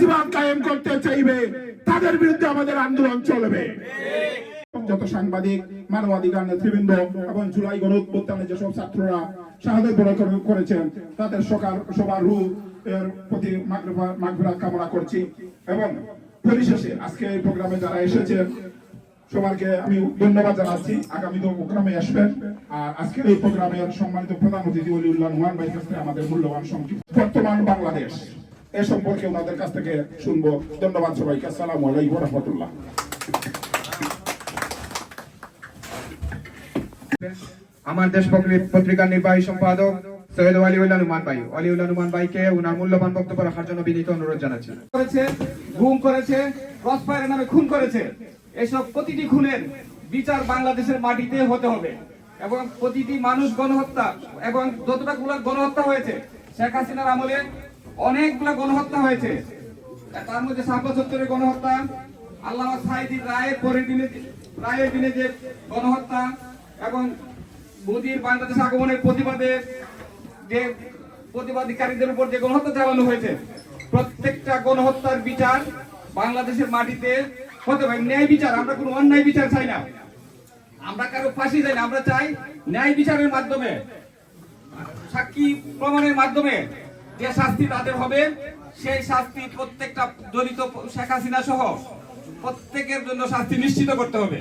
ফ্যাসিবাদ কায়েম করতে চাইবে তাদের বিরুদ্ধে আমাদের আন্দোলন চলবে। যত সাংবাদিক, মানবাধিকার নেতৃবৃন্দ এবং জুলাই গণঅভ্যুত্থানে যেসব ছাত্ররা শাহাদাত বরণ করেছেন তাদের সবার রূহ এর প্রতি মাগফিরাত কামনা করছি। এবং পরিশেষে আজকে এই প্রোগ্রামে যারা এসেছেন সবাইকে আমি ধন্যবাদ জানাচ্ছি। আগামী প্রোগ্রামে আসবেন। আর আজকের এই প্রোগ্রামের সম্মানিত প্রধান অতিথি ওলিউল্লাহ নোমান ভাই কাছ থেকে আমাদের মূল্যবান সংক্ষিপ্ত বর্তমান বাংলাদেশ এ সম্পর্কে ওনাদের কাছ থেকে শুনবো। ধন্যবাদ সবাইকে। আসসালামু আলাইকুম ওয়া রাহমাতুল্লাহ। আমার দেশ পত্রিকার নির্বাহী সম্পাদক সৈয়দ ওয়ালিউল্লাহ নোমান ভাই, ওয়ালিউল্লাহ নোমান ভাইকে ওনার মূল্যবান বক্তব্য রাখার জন্য বিনীত অনুরোধ জানাচ্ছি। গুম করেছে, ক্রসফায়ারের নামে খুন করেছে, এসব প্রতিটি খুনের বিচার বাংলাদেশের মাটিতে হতে হবে। এবং প্রতিটি মানুষ গণহত্যা এবং যতটাগুলো গণহত্যা হয়েছে শেখ হাসিনার আমলে অনেকগুলো গণহত্যা হয়েছে। তার মধ্যে শাপলা চত্বরের গণহত্যা, আল্লামা সাঈদীর রায়ের দিনে যে গণহত্যা এবং মোদির বাংলাদেশ আগমনের প্রতিবাদে যে প্রতিবাদীকারীদের উপর যে গণহত্যা চালানো হয়েছে, প্রত্যেকটা গণহত্যার বিচার বাংলাদেশের মাটিতে হতে হবে। ন্যায় বিচার, আমরা কোনো অন্যায় বিচার চাই না, আমরা কারো ফাঁসি চাই না, আমরা চাই ন্যায় বিচারের মাধ্যমে, সাক্ষী প্রমাণের মাধ্যমে যে শাস্তি তাদের হবে সেই শাস্তি প্রত্যেকটা জড়িত শেখ হাসিনা সহ প্রত্যেকের জন্য শাস্তি নিশ্চিত করতে হবে।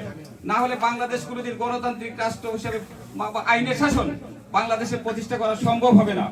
না হলে বাংলাদেশ কোনোদিন গণতান্ত্রিক রাষ্ট্র হিসেবে আইনের শাসন বাংলাদেশে প্রতিষ্ঠা করা সম্ভব হবে না।